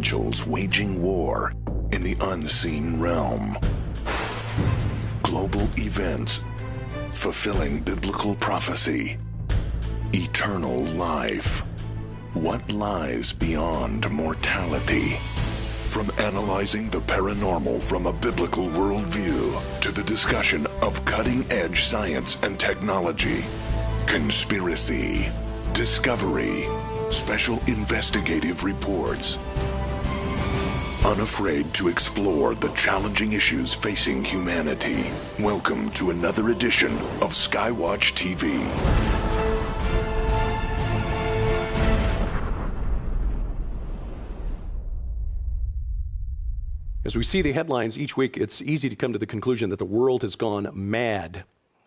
angels waging war in the unseen realm. Global events fulfilling biblical prophecy. Eternal life. What lies beyond mortality? From analyzing the paranormal from a biblical worldview to the discussion of cutting-edge science and technology, conspiracy, discovery, special investigative reports. Unafraid to explore the challenging issues facing humanity. Welcome to another edition of SkyWatchTV. As we see the headlines each week, it's easy to come to the conclusion that the world has gone mad.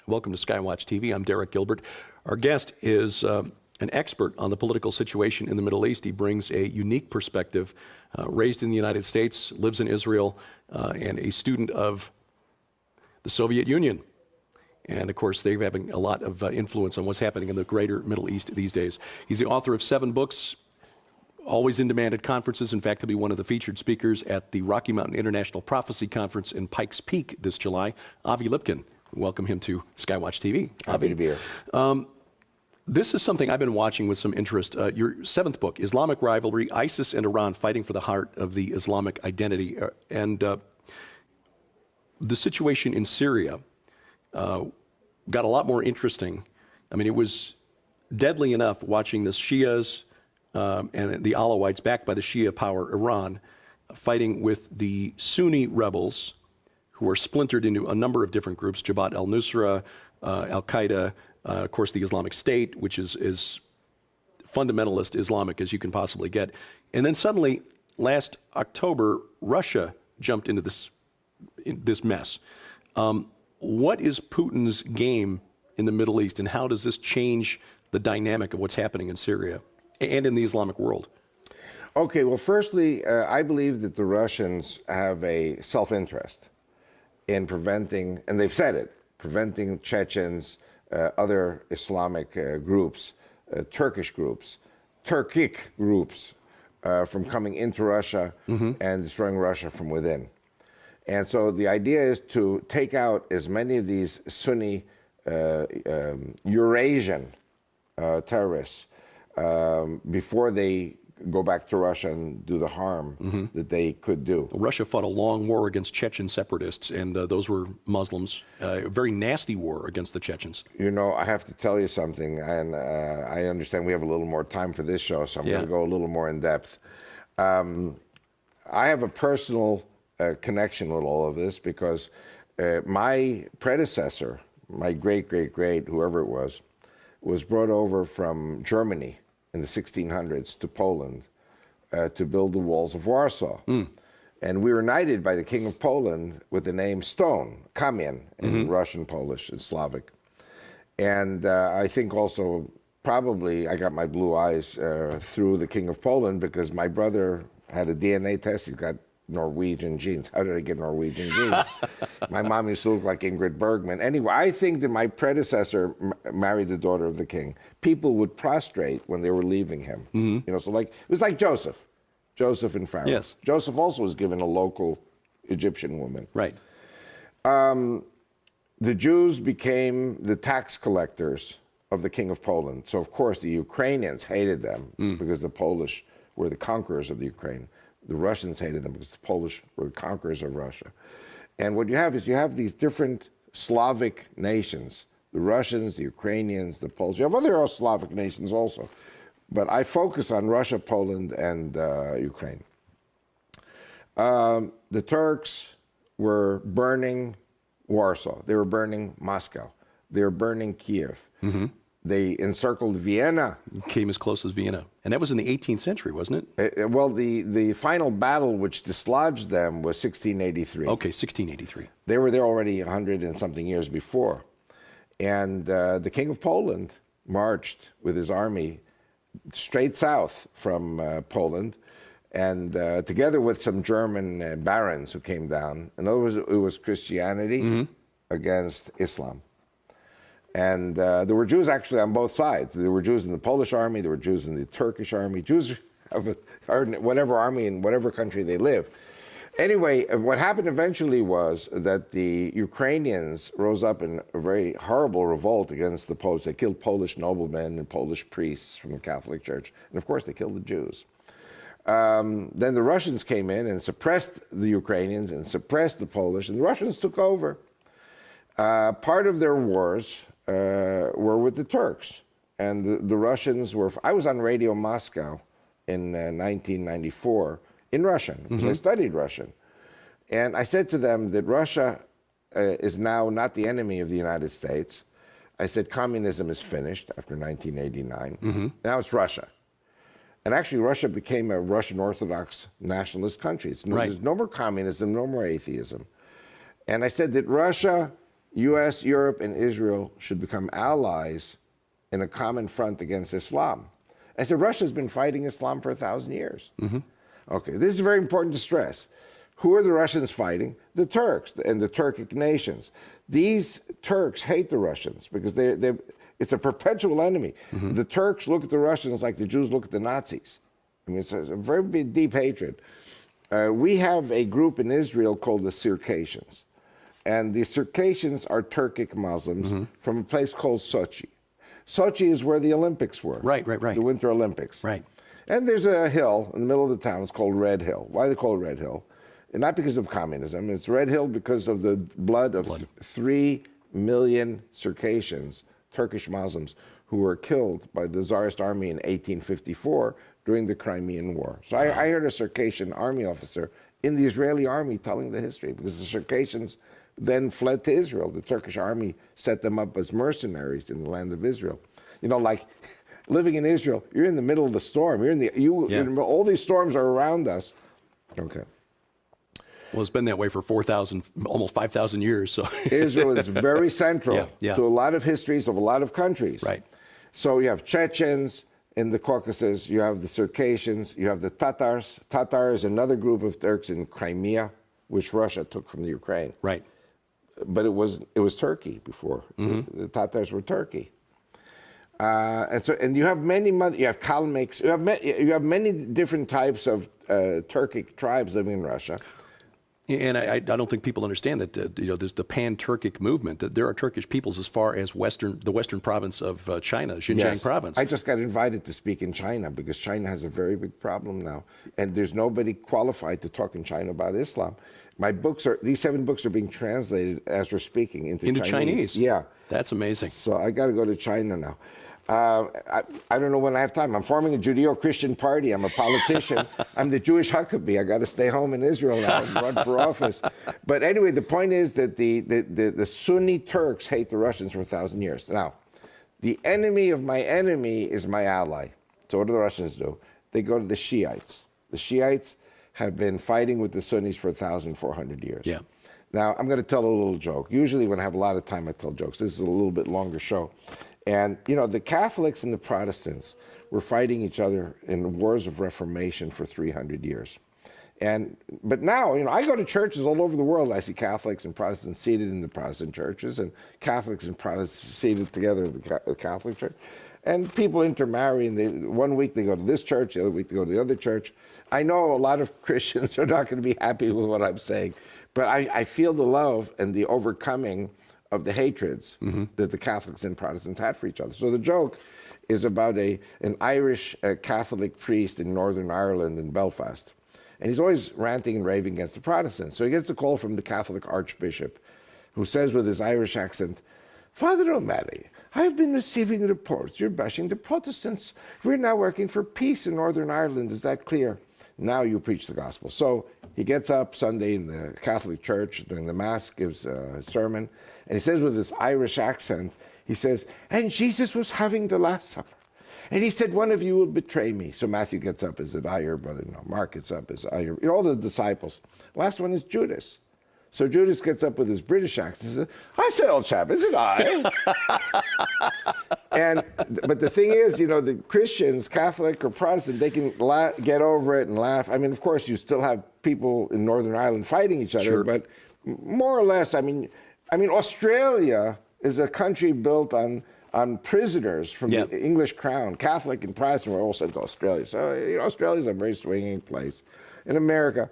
Welcome to Skywatch TV. I'm Derek Gilbert. Our guest is an expert on the political situation in the Middle East. He brings a unique perspective, raised in the United States, lives in Israel, and a student of the Soviet Union. And of course, they're having a lot of influence on what's happening in the greater Middle East these days. He's the author of 7 books, always in demand at conferences. In fact, he'll be one of the featured speakers at the Rocky Mountain International Prophecy Conference in Pikes Peak this July. Avi Lipkin, welcome him to Skywatch TV. Happy to be here. This is something I've been watching with some interest. Your 7th book, Islamic Rivalry, ISIS and Iran Fighting for the Heart of the Islamic Identity. And the situation in Syria got a lot more interesting. I mean, it was deadly enough watching the Shias and the Alawites, backed by the Shia power Iran, fighting with the Sunni rebels, who are splintered into a number of different groups: Jabhat al-Nusra, Al-Qaeda, of course the Islamic State, which is fundamentalist Islamic as you can possibly get. And then suddenly, last October, Russia jumped into this mess. What is Putin's game in the Middle East, and how does this change the dynamic of what's happening in Syria and in the Islamic world? Okay, well, firstly, I believe that the Russians have a self-interest in preventing, and they've said it, preventing Chechens, other Islamic groups, Turkic groups from coming into Russia and destroying Russia from within. And so the idea is to take out as many of these Sunni Eurasian terrorists before they go back to Russia and do the harm that they could do. Russia fought a long war against Chechen separatists, and those were Muslims. A very nasty war against the Chechens. You know, I have to tell you something, and I understand we have a little more time for this show, so I'm going to go a little more in depth. I have a personal connection with all of this because my predecessor, my great-great-great, whoever it was brought over from Germany in the 1600s to Poland to build the walls of Warsaw. And we were knighted by the King of Poland with the name Stone, Kamien, in Russian, Polish, and Slavic. And I think also probably I got my blue eyes through the King of Poland because my brother had a DNA test. He's got Norwegian genes. How did I get Norwegian genes? My mom used to look like Ingrid Bergman. Anyway, I think that my predecessor married the daughter of the king. People would prostrate when they were leaving him. You know, so like it was like Joseph and Pharaoh. Yes. Joseph also was given a local Egyptian woman. Right. The Jews became the tax collectors of the King of Poland. So of course the Ukrainians hated them because the Polish were the conquerors of the Ukraine. The Russians hated them because the Polish were the conquerors of Russia. And what you have is you have these different Slavic nations, the Russians, the Ukrainians, the Poles. You have other Slavic nations also. But I focus on Russia, Poland, and Ukraine. The Turks were burning Warsaw. They were burning Moscow. They were burning Kiev. They encircled Vienna. Came as close as Vienna. And that was in the 18th century, wasn't it? Well, the final battle which dislodged them was 1683. Okay, 1683. They were there already 100 and something years before. And the King of Poland marched with his army straight south from Poland, and together with some German barons who came down. In other words, it was Christianity against Islam. And there were Jews actually on both sides. There were Jews in the Polish army, there were Jews in the Turkish army. Jews or whatever army in whatever country they live. Anyway, what happened eventually was that the Ukrainians rose up in a very horrible revolt against the Polish. They killed Polish noblemen and Polish priests from the Catholic Church. And of course, they killed the Jews. Then the Russians came in and suppressed the Ukrainians and suppressed the Polish, and the Russians took over. Part of their wars were with the Turks. And the Russians were... I was on Radio Moscow in 1994 in Russian, because I studied Russian. And I said to them that Russia is now not the enemy of the United States. I said communism is finished after 1989. Now it's Russia. And actually, Russia became a Russian Orthodox nationalist country. There's no more communism, no more atheism. And I said that Russia, US, Europe, and Israel should become allies in a common front against Islam. I said, Russia's been fighting Islam for 1,000 years. Okay, this is very important to stress. Who are the Russians fighting? The Turks and the Turkic nations. These Turks hate the Russians because it's a perpetual enemy. The Turks look at the Russians like the Jews look at the Nazis. I mean, it's a very big, deep hatred. We have a group in Israel called the Circassians. And the Circassians are Turkic Muslims from a place called Sochi. Sochi is where the Olympics were. Right. The Winter Olympics. And there's a hill in the middle of the town. It's called Red Hill. Why are they called Red Hill? And not because of communism. It's Red Hill because of the blood of 3 million Circassians, Turkish Muslims, who were killed by the Tsarist army in 1854 during the Crimean War. So I heard a Circassian army officer in the Israeli army telling the history, because the Circassians then fled to Israel. The Turkish army set them up as mercenaries in the land of Israel. You know, like living in Israel, you're in the middle of the storm. All these storms are around us. Okay. Well, it's been that way for 4,000, almost 5,000 years. So Israel is very central to a lot of histories of a lot of countries. So you have Chechens in the Caucasus, you have the Circassians, you have the Tatars. Tatar is another group of Turks in Crimea, which Russia took from the Ukraine. But it was Turkey before. The Tatars were Turkey. And you have you have Kalmyks, you have many different types of Turkic tribes living in Russia. And I don't think people understand that there's the pan-Turkic movement, that there are Turkish peoples as far as the western province of China, Xinjiang province. I just got invited to speak in China because China has a very big problem now. And there's nobody qualified to talk in China about Islam. These 7 books are being translated as we're speaking into Chinese. Yeah. That's amazing. So I got to go to China now. I don't know when I have time. I'm forming a Judeo-Christian party. I'm a politician. I'm the Jewish Huckabee. I got to stay home in Israel now and run for office. But anyway, the point is that the Sunni Turks hate the Russians for 1,000 years. Now, the enemy of my enemy is my ally. So what do the Russians do? They go to the Shiites. The Shiites have been fighting with the Sunnis for 1,400 years. Now, I'm going to tell a little joke. Usually when I have a lot of time, I tell jokes. This is a little bit longer show. And, the Catholics and the Protestants were fighting each other in wars of Reformation for 300 years. But now, I go to churches all over the world. I see Catholics and Protestants seated in the Protestant churches and Catholics and Protestants seated together in the Catholic church. And people intermarry, and one week they go to this church, the other week they go to the other church. I know a lot of Christians are not going to be happy with what I'm saying, but I feel the love and the overcoming of the hatreds that the Catholics and Protestants had for each other. So the joke is about an Irish Catholic priest in Northern Ireland in Belfast. And he's always ranting and raving against the Protestants. So he gets a call from the Catholic Archbishop, who says with his Irish accent, "Father O'Malley, I have been receiving reports you're bashing the Protestants. We're now working for peace in Northern Ireland. Is that clear? Now you preach the gospel." So he gets up Sunday in the Catholic Church during the Mass, gives a sermon, and he says with his Irish accent, he says, "And Jesus was having the Last Supper. And he said, one of you will betray me." So Matthew gets up, "Is it I, your brother?" No. Mark gets up, "Is it I, your..." All the disciples. Last one is Judas. So Judas gets up with his British accent and says, "I say, old chap, is it I?" But the thing is, the Christians, Catholic or Protestant, they can get over it and laugh. I mean, of course, you still have people in Northern Ireland fighting each other, but more or less, I mean, Australia is a country built on on prisoners from the English crown. Catholic and Protestant were all sent to Australia. So Australia's a very swinging place. In America,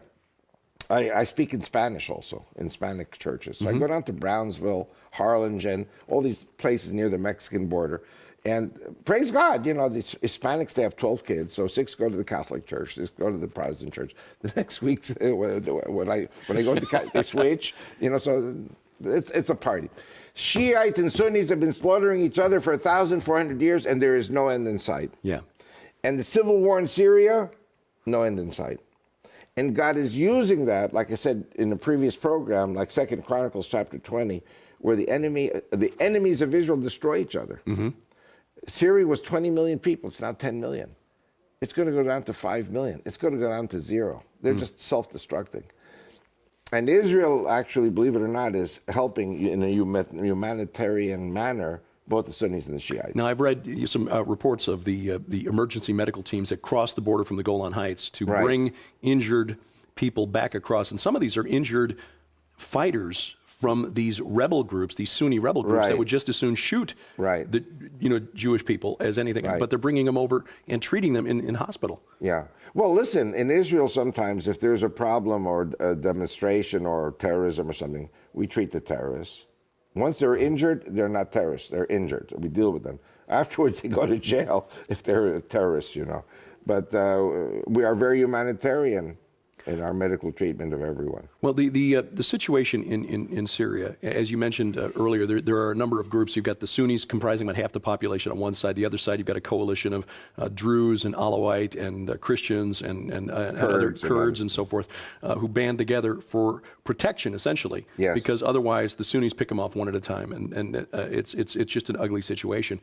I speak in Spanish also, in Hispanic churches. So I go down to Brownsville, Harlingen, all these places near the Mexican border. And praise God, the Hispanics, they have 12 kids, so 6 go to the Catholic church, 6 go to the Protestant church. The next week, when I go to they switch, so it's a party. Shiite and Sunnis have been slaughtering each other for 1,400 years, and there is no end in sight. Yeah. And the civil war in Syria, no end in sight. And God is using that, like I said in the previous program, like 2 Chronicles chapter 20, where the enemies of Israel destroy each other. Syria was 20 million people. It's now 10 million. It's going to go down to 5 million. It's going to go down to 0. They're just self-destructing. And Israel, actually, believe it or not, is helping in a humanitarian manner both the Sunnis and the Shiites. Now, I've read some reports of the emergency medical teams that cross the border from the Golan Heights to bring injured people back across. And some of these are injured fighters from these rebel groups, these Sunni rebel groups that would just as soon shoot the Jewish people as anything, but they're bringing them over and treating them in hospital. Yeah. Well, listen, in Israel sometimes if there's a problem or a demonstration or terrorism or something, we treat the terrorists. Once they're injured, they're not terrorists, they're injured. We deal with them. Afterwards, they go to jail if they're terrorists, But we are very humanitarian in our medical treatment of everyone. Well, the situation in Syria, as you mentioned earlier, there are a number of groups. You've got the Sunnis comprising about half the population on one side. The other side, you've got a coalition of Druze and Alawite and Christians and other Kurds and so forth who band together for protection, essentially. Yes. Because otherwise, the Sunnis pick them off one at a time, and it's just an ugly situation.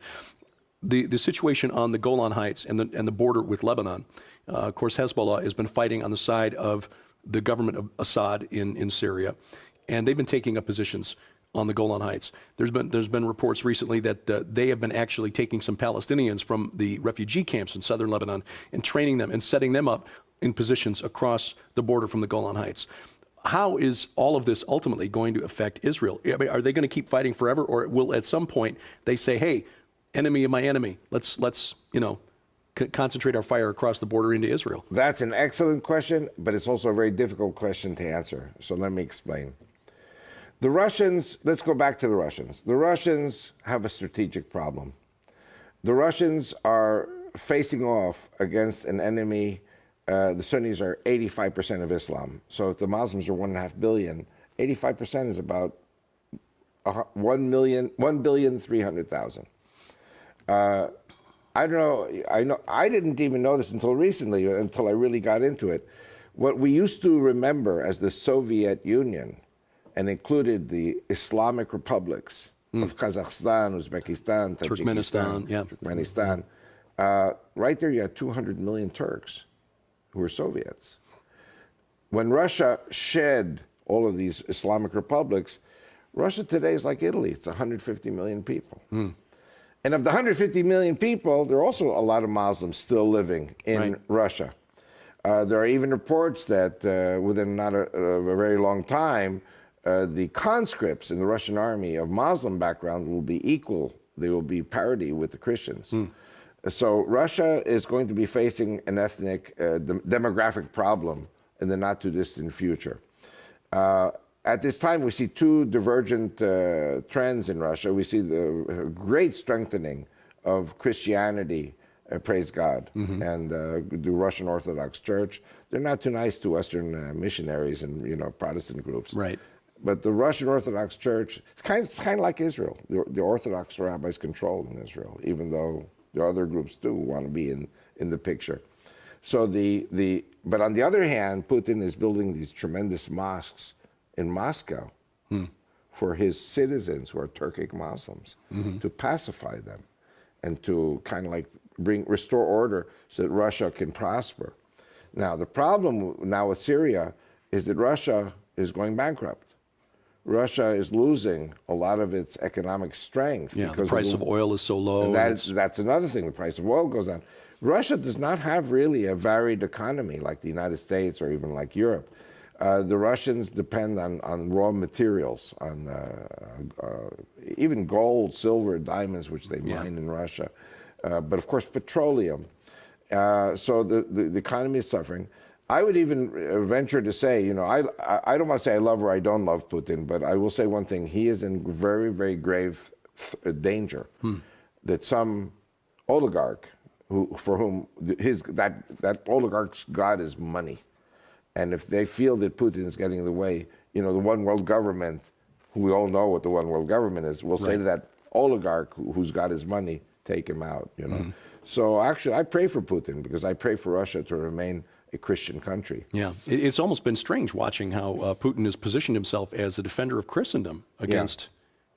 The situation on the Golan Heights and the border with Lebanon. Of course, Hezbollah has been fighting on the side of the government of Assad in Syria, and they've been taking up positions on the Golan Heights. There's been reports recently that they have been actually taking some Palestinians from the refugee camps in southern Lebanon and training them and setting them up in positions across the border from the Golan Heights. How is all of this ultimately going to affect Israel? I mean, are they going to keep fighting forever, or will at some point they say, "Hey, enemy of my enemy, let's concentrate our fire across the border into Israel"? That's an excellent question, but it's also a very difficult question to answer. So let me explain. The Russians, let's go back to the Russians. The Russians have a strategic problem. The Russians are facing off against an enemy. The Sunnis are 85% of Islam. So if the Muslims are 1.5 billion, 85% is about 1,300,000. I don't know. I didn't even know this until recently, until I really got into it. What we used to remember as the Soviet Union, and included the Islamic republics of Kazakhstan, Uzbekistan, Turkmenistan. Right there, you had 200 million Turks who were Soviets. When Russia shed all of these Islamic republics, Russia today is like Italy. It's 150 million people. And of the 150 million people, there are also a lot of Muslims still living in Russia. There are even reports that within not a very long time, the conscripts in the Russian army of Muslim background will be equal. They will be parity with the Christians. So Russia is going to be facing an ethnic demographic problem in the not too distant future. At this time, we see two divergent trends in Russia. We see the great strengthening of Christianity, praise God, and the Russian Orthodox Church. They're not too nice to Western missionaries and Protestant groups. Right. But the Russian Orthodox Church, it's kind of like Israel. The Orthodox rabbis control in Israel, even though the other groups do want to be in the picture. So but on the other hand, Putin is building these tremendous mosques in Moscow for his citizens who are Turkic Muslims to pacify them and to kind of like restore order so that Russia can prosper. Now, the problem now with Syria is that Russia is going bankrupt. Russia is losing a lot of its economic strength. Yeah, the price of oil is so low. And that's another thing. The price of oil goes down. Russia does not have really a varied economy like the United States or even like Europe. The Russians depend on raw materials, on even gold, silver, diamonds, which they mine in Russia, but of course petroleum. So the economy is suffering. I would even venture to say, you know, I don't want to say I love or I don't love Putin, but I will say one thing: he is in very, very grave danger that some oligarch, for whom that oligarch's god is money, and if they feel that Putin is getting in the way, you know, the one world government, who we all know what the one world government is, will say to that oligarch who's got his money, take him out. You know. So actually, I pray for Putin because I pray for Russia to remain a Christian country. Yeah, it's almost been strange watching how Putin has positioned himself as a defender of Christendom against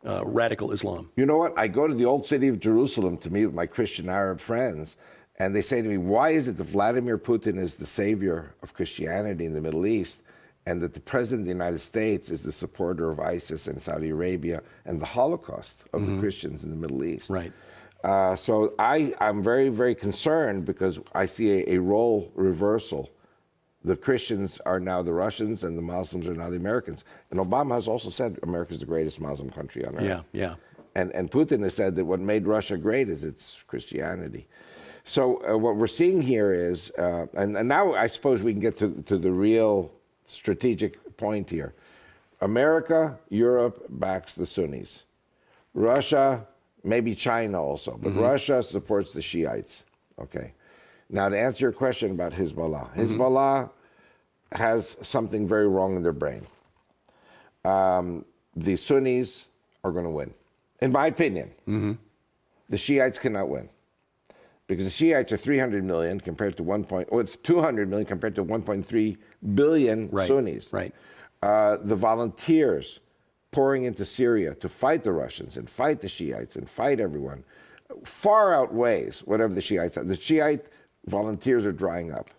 radical Islam. You know what? I go to the old city of Jerusalem to meet with my Christian Arab friends, and they say to me, why is it that Vladimir Putin is the savior of Christianity in the Middle East, and that the President of the United States is the supporter of ISIS in Saudi Arabia and the Holocaust of the Christians in the Middle East? Right. So I'm very, very concerned because I see a role reversal. The Christians are now the Russians and the Muslims are now the Americans. And Obama has also said America is the greatest Muslim country on earth. Yeah, yeah. And Putin has said that what made Russia great is its Christianity. So what we're seeing here is, and now I suppose we can get to the real strategic point here. America, Europe backs the Sunnis. Russia, maybe China also, but Russia supports the Shiites. Okay. Now, to answer your question about Hezbollah, Hezbollah has something very wrong in their brain. The Sunnis are going to win, in my opinion. The Shiites cannot win because the Shiites are 300 million compared to it's 200 million compared to 1.3 billion Sunnis. Right. The volunteers pouring into Syria to fight the Russians and fight the Shiites and fight everyone far outweighs whatever the Shiites are. The Shiite volunteers are drying up.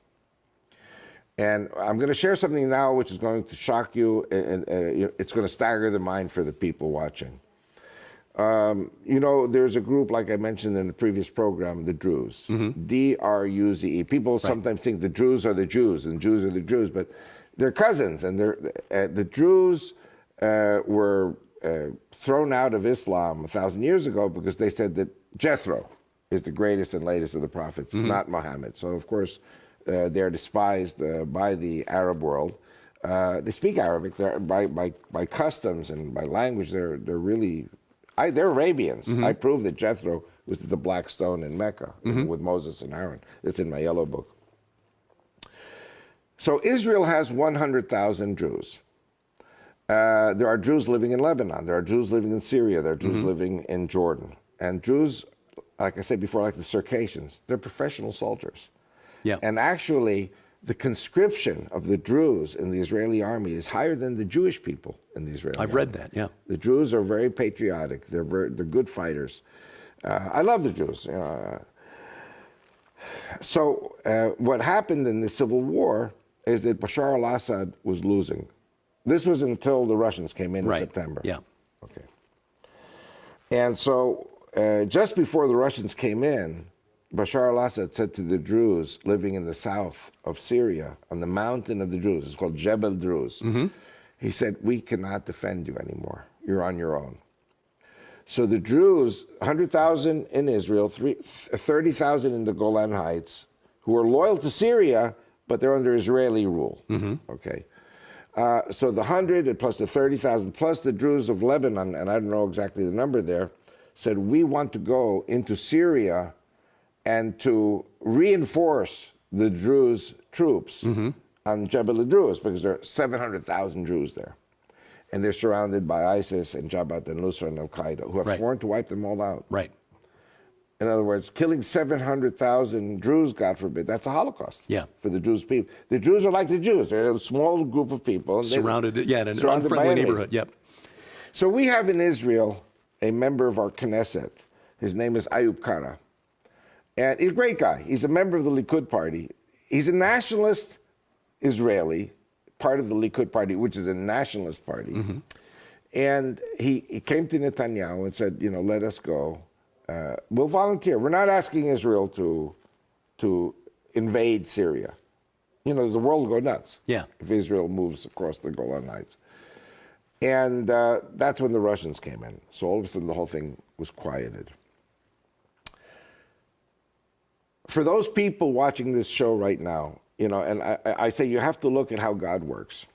And I'm going to share something now which is going to shock you, and it's going to stagger the mind for the people watching. You know, there's a group, like I mentioned in the previous program, the Druze. D-R-U-Z-E. People sometimes think the Druze are the Jews and Jews are the Druze, but they're cousins. And the Druze were thrown out of Islam 1,000 years ago because they said that Jethro is the greatest and latest of the prophets, not Muhammad. So, of course, they're despised by the Arab world. They speak Arabic. They're, by customs and by language, they're really... they're Arabians. I proved that Jethro was the black stone in Mecca with Moses and Aaron. It's in my yellow book. So Israel has 100,000 Jews. There are Jews living in Lebanon. There are Jews living in Syria. There are Jews living in Jordan. And Jews, like I said before, like the Circassians, they're professional soldiers. Yeah. And actually, the conscription of the Druze in the Israeli army is higher than the Jewish people in the Israeli army. I've read that, yeah. The Druze are very patriotic. They're good fighters. I love the Jews. So what happened in the civil war is that Bashar al-Assad was losing. This was until the Russians came in September. Yeah. Okay. And so just before the Russians came in, Bashar al-Assad said to the Druze living in the south of Syria, on the mountain of the Druze, it's called Jebel Druze, he said, we cannot defend you anymore. You're on your own. So the Druze, 100,000 in Israel, 30,000 in the Golan Heights, who are loyal to Syria, but they're under Israeli rule. Okay. So the 100 plus the 30,000 plus the Druze of Lebanon, and I don't know exactly the number there, said, we want to go into Syria and to reinforce the Druze troops on Jebel Druze, because there are 700,000 Jews there. And they're surrounded by ISIS and Jabhat al-Nusra and Al-Qaeda, who have sworn to wipe them all out. Right. In other words, killing 700,000 Druze, God forbid, that's a Holocaust for the Druze people. The Druze are like the Jews. They're a small group of people. And surrounded, in an unfriendly neighborhood, So we have in Israel a member of our Knesset. His name is Ayub Kara. And he's a great guy. He's a member of the Likud party. He's a nationalist Israeli, part of the Likud party, which is a nationalist party. And he came to Netanyahu and said, you know, let us go. We'll volunteer. We're not asking Israel to invade Syria. the world will go nuts. Yeah. If Israel moves across the Golan Heights. And that's when the Russians came in. So all of a sudden the whole thing was quieted. For those people watching this show right now, and I say you have to look at how God works.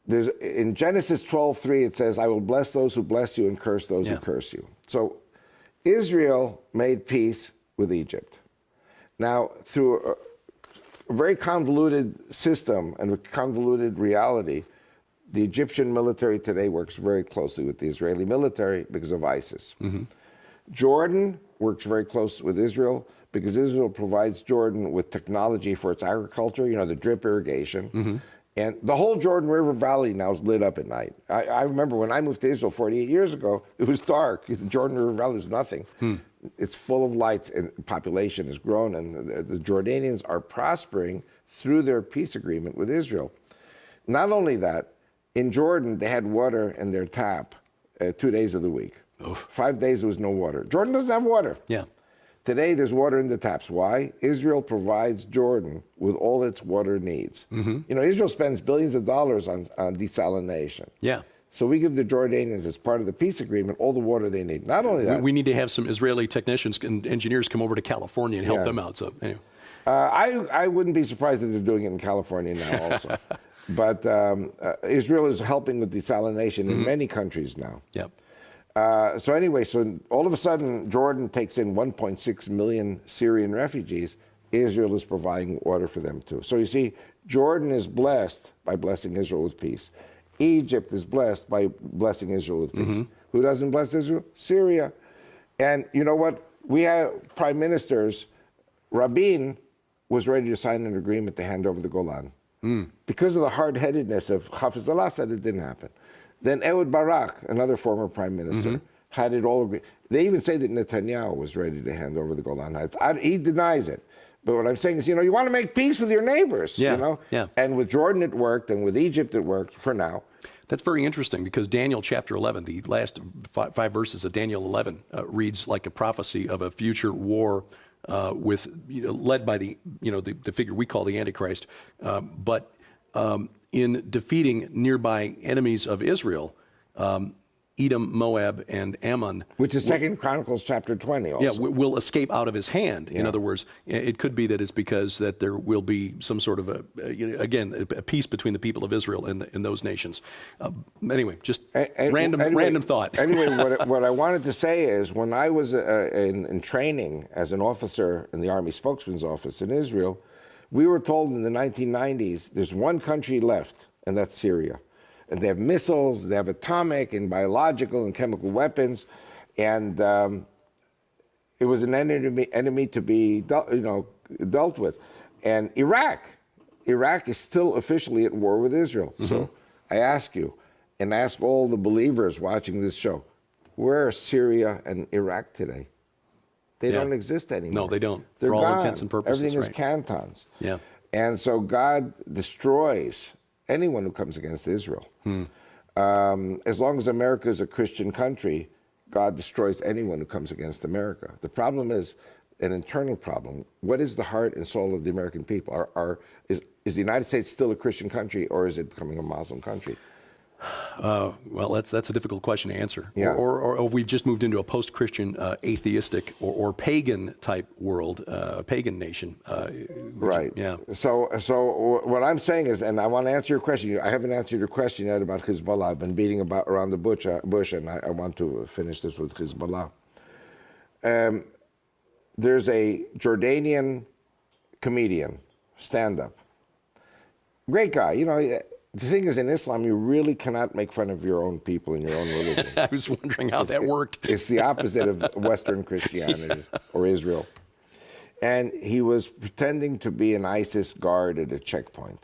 In Genesis 12:3, it says, I will bless those who bless you and curse those who curse you. So Israel made peace with Egypt. Now, through a very convoluted system and a convoluted reality, the Egyptian military today works very closely with the Israeli military because of ISIS. Mm-hmm. Jordan works very close with Israel because Israel provides Jordan with technology for its agriculture, the drip irrigation. Mm-hmm. And the whole Jordan River Valley now is lit up at night. I remember when I moved to Israel 48 years ago, it was dark. The Jordan River Valley was nothing. It's full of lights, and population has grown, and the Jordanians are prospering through their peace agreement with Israel. Not only that, in Jordan, they had water in their tap 2 days of the week. Oof. 5 days there was no water. Jordan doesn't have water. Yeah. Today, there's water in the taps. Why? Israel provides Jordan with all its water needs. Mm-hmm. Israel spends billions of dollars on desalination. Yeah. So we give the Jordanians, as part of the peace agreement, all the water they need. Not only that. We need to have some Israeli technicians and engineers come over to California and help them out. So anyway. I wouldn't be surprised if they're doing it in California now also. But Israel is helping with desalination in many countries now. Yep. So anyway, so all of a sudden, Jordan takes in 1.6 million Syrian refugees. Israel is providing water for them too. So you see, Jordan is blessed by blessing Israel with peace. Egypt is blessed by blessing Israel with peace. Mm-hmm. Who doesn't bless Israel? Syria. And you know what? We have prime ministers. Rabin was ready to sign an agreement to hand over the Golan. Because of the hard-headedness of Hafiz al-Assad, it didn't happen. Then Ehud Barak, another former prime minister, had it all agreed. They even say that Netanyahu was ready to hand over the Golan Heights. He denies it. But what I'm saying is, you want to make peace with your neighbors, Yeah. And with Jordan it worked, and with Egypt it worked for now. That's very interesting because Daniel chapter 11, the last five verses of Daniel 11, reads like a prophecy of a future war with led by the figure we call the Antichrist, but in defeating nearby enemies of Israel, Edom, Moab, and Ammon. Which is 2 Chronicles chapter 20 also. Yeah, will escape out of his hand. In other words, it could be that it's because that there will be some sort of a peace between the people of Israel and those nations. Anyway, just random thought. Anyway, what I wanted to say is when I was in training as an officer in the Army spokesman's office in Israel, we were told in the 1990s there's one country left, and that's Syria. And they have missiles, they have atomic and biological and chemical weapons, and it was an enemy to be dealt with. And Iraq is still officially at war with Israel. Mm-hmm. So I ask you, and ask all the believers watching this show, where are Syria and Iraq today? They don't exist anymore. No, they don't. They're for all gone. Intents and purposes. Everything is right. cantons. Yeah. And so God destroys anyone who comes against Israel. As long as America is a Christian country, God destroys anyone who comes against America. The problem is an internal problem. What is the heart and soul of the American people? Is the United States still a Christian country, or is it becoming a Muslim country? Well, that's a difficult question to answer. Yeah. Or we've just moved into a post-Christian, atheistic or pagan type world, a pagan nation. Right. Yeah. So what I'm saying is, and I want to answer your question. I haven't answered your question yet about Hezbollah. I've been beating around the bush, and I want to finish this with Hezbollah. There's a Jordanian comedian, stand-up, great guy. The thing is, in Islam, you really cannot make fun of your own people and your own religion. I was wondering how that worked. It's the opposite of Western Christianity or Israel. And he was pretending to be an ISIS guard at a checkpoint.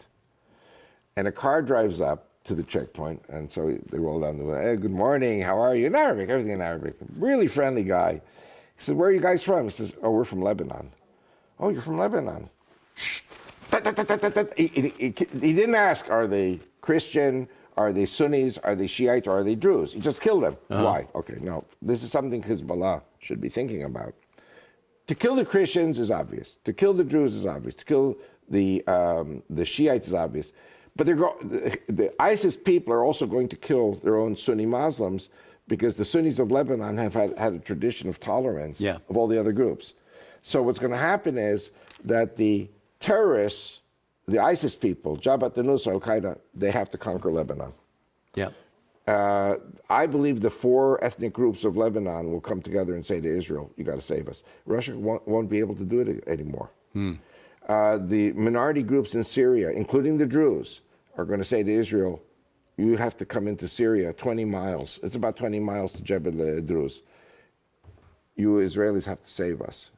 And a car drives up to the checkpoint, and so they roll down the window. Hey, good morning, how are you? In Arabic, everything in Arabic. Really friendly guy. He said, where are you guys from? He says, oh, we're from Lebanon. Oh, you're from Lebanon. Shh. He didn't ask, are they Christian, are they Sunnis, are they Shiites, or are they Druze? He just killed them. Why? Okay, no. This is something Hezbollah should be thinking about. To kill the Christians is obvious. To kill the Druze is obvious. To kill The Shiites is obvious. But the ISIS people are also going to kill their own Sunni Muslims because the Sunnis of Lebanon have had a tradition of tolerance of all the other groups. So what's going to happen is that the terrorists, the ISIS people, Jabhat al-Nusra, Al-Qaeda, they have to conquer Lebanon. Yeah. I believe the 4 ethnic groups of Lebanon will come together and say to Israel, you got to save us. Russia won't be able to do it anymore. The minority groups in Syria, including the Druze, are going to say to Israel, you have to come into Syria 20 miles. It's about 20 miles to Jebel Druze. You Israelis have to save us.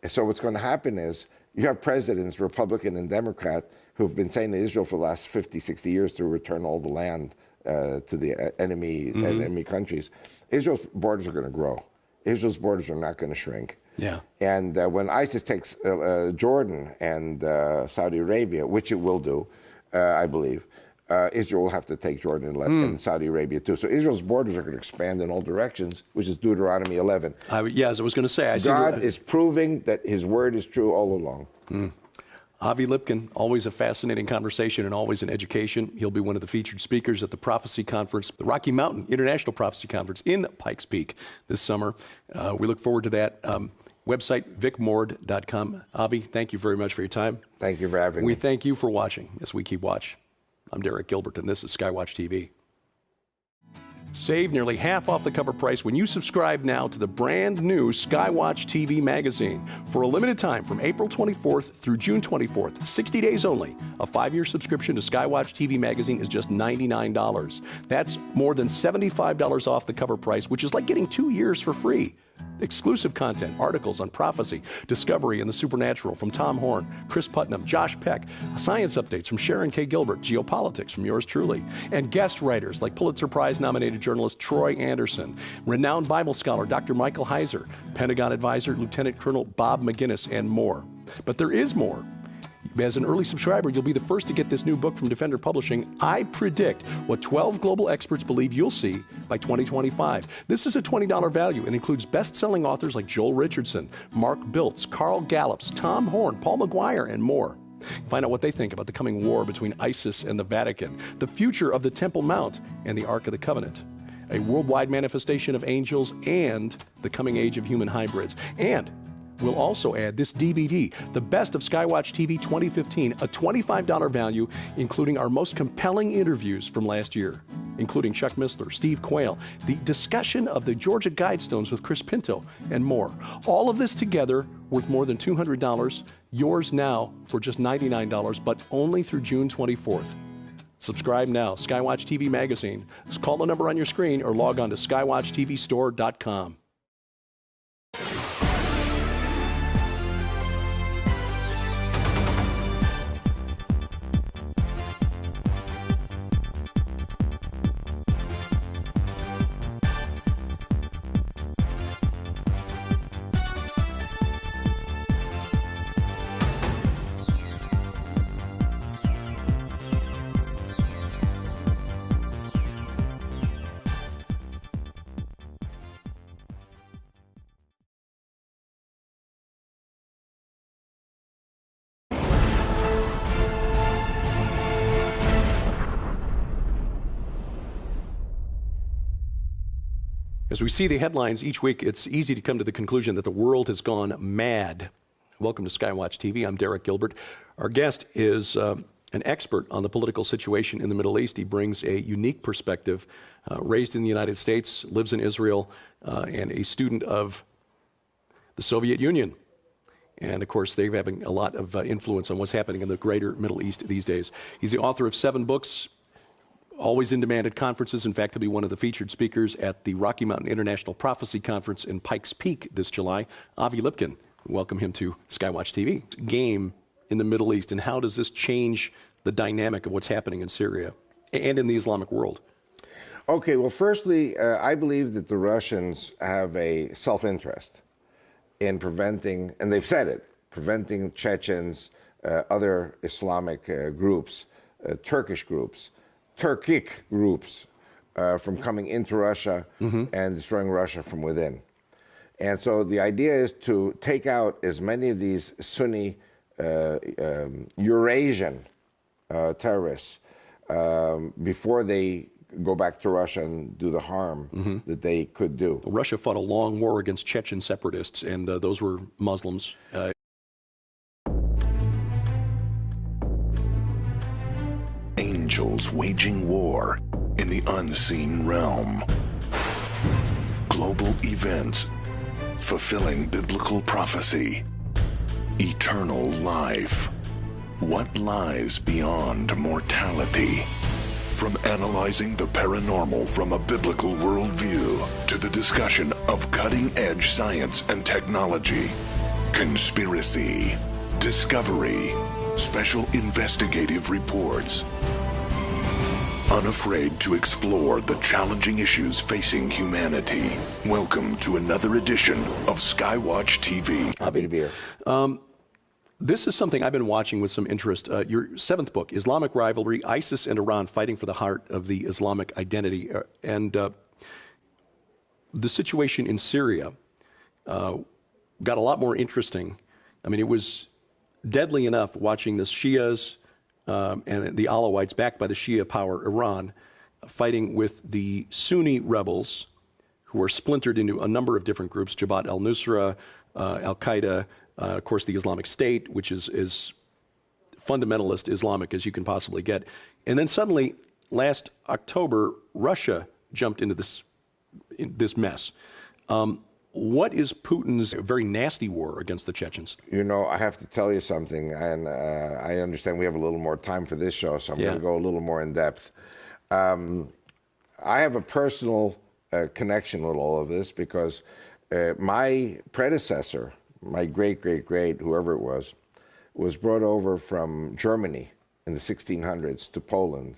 So what's going to happen is you have presidents, Republican and Democrat, who've been saying to Israel for the last 50, 60 years to return all the land to the enemy countries. Israel's borders are going to grow. Israel's borders are not going to shrink. Yeah. And when ISIS takes Jordan and Saudi Arabia, which it will do, I believe, Israel will have to take Jordan and Saudi Arabia too. So Israel's borders are going to expand in all directions, which is Deuteronomy 11. As I was going to say, God is proving that his word is true all along. Avi Lipkin, always a fascinating conversation and always an education. He'll be one of the featured speakers at the Prophecy Conference, the Rocky Mountain International Prophecy Conference in Pikes Peak this summer. We look forward to that. Website, vicmord.com. Avi, thank you very much for your time. Thank you for having me. We thank you for watching as we keep watch. I'm Derek Gilbert, and this is SkyWatch TV. Save nearly half off the cover price when you subscribe now to the brand new SkyWatch TV magazine. For a limited time from April 24th through June 24th, 60 days only, a 5-year subscription to SkyWatch TV magazine is just $99. That's more than $75 off the cover price, which is like getting 2 years for free. Exclusive content, articles on prophecy, discovery, and the supernatural from Tom Horn, Chris Putnam, Josh Peck, science updates from Sharon K. Gilbert, geopolitics from yours truly, and guest writers like Pulitzer Prize-nominated journalist Troy Anderson, renowned Bible scholar Dr. Michael Heiser, Pentagon advisor Lieutenant Colonel Bob McGinnis, and more. But there is more. As an early subscriber, you'll be the first to get this new book from Defender Publishing. I predict what 12 global experts believe you'll see by 2025. This is a $20 value and includes best-selling authors like Joel Richardson, Mark Biltz, Carl Gallups, Tom Horn, Paul McGuire, and more. Find out what they think about the coming war between ISIS and the Vatican, the future of the Temple Mount and the Ark of the Covenant, a worldwide manifestation of angels, and the coming age of human hybrids. And we'll also add this DVD, The Best of SkyWatch TV 2015, a $25 value, including our most compelling interviews from last year, including Chuck Missler, Steve Quayle, the discussion of the Georgia Guidestones with Chris Pinto, and more. All of this together worth more than $200, yours now for just $99, but only through June 24th. Subscribe now, SkyWatch TV Magazine. Just call the number on your screen or log on to skywatchtvstore.com. As we see the headlines each week, it's easy to come to the conclusion that the world has gone mad. Welcome to SkyWatch TV. I'm Derek Gilbert. Our guest is an expert on the political situation in the Middle East. He brings a unique perspective, raised in the United States, lives in Israel, and a student of the Soviet Union. And of course, they're having a lot of influence on what's happening in the greater Middle East these days. He's the author of 7 books, always in demand at conferences. In fact, he'll be one of the featured speakers at the Rocky Mountain International Prophecy Conference in Pikes Peak this July. Avi Lipkin, welcome him to SkyWatch TV. Game in the Middle East, and how does this change the dynamic of what's happening in Syria and in the Islamic world? Okay, well, firstly, I believe that the Russians have a self-interest in preventing, and they've said it, preventing Chechens, other Islamic groups, Turkish groups, Turkic groups from coming into Russia and destroying Russia from within. And so the idea is to take out as many of these Sunni Eurasian terrorists before they go back to Russia and do the harm that they could do. Russia fought a long war against Chechen separatists, and those were Muslims. Angels waging war in the unseen realm. Global events fulfilling biblical prophecy. Eternal life. What lies beyond mortality? From analyzing the paranormal from a biblical worldview to the discussion of cutting-edge science and technology, conspiracy, discovery, special investigative reports. Unafraid to explore the challenging issues facing humanity. Welcome to another edition of SkyWatch TV. Happy to be here. This is something I've been watching with some interest. Your seventh book, Islamic Rivalry, ISIS and Iran Fighting for the Heart of the Islamic Identity. And the situation in Syria got a lot more interesting. I mean, it was deadly enough watching the Shias and the Alawites, backed by the Shia power Iran, fighting with the Sunni rebels, who are splintered into a number of different groups: Jabhat al-Nusra, Al-Qaeda, of course the Islamic State, which is as fundamentalist Islamic as you can possibly get. And then suddenly, last October, Russia jumped into this mess. What is Putin's very nasty war against the Chechens? You know, I have to tell you something, and I understand we have a little more time for this show, so I'm going to go a little more in depth. I have a personal connection with all of this because my predecessor, my great-great-great, whoever it was brought over from Germany in the 1600s to Poland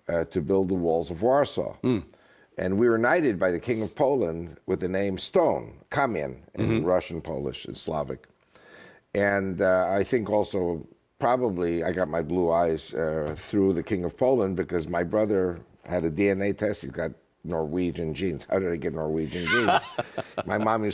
to build the walls of Warsaw. And we were knighted by the King of Poland with the name Stone, Kamien, in Russian, Polish, and Slavic. And I think also probably I got my blue eyes through the King of Poland because my brother had a DNA test. He's got Norwegian genes. How did I get Norwegian genes? My mom used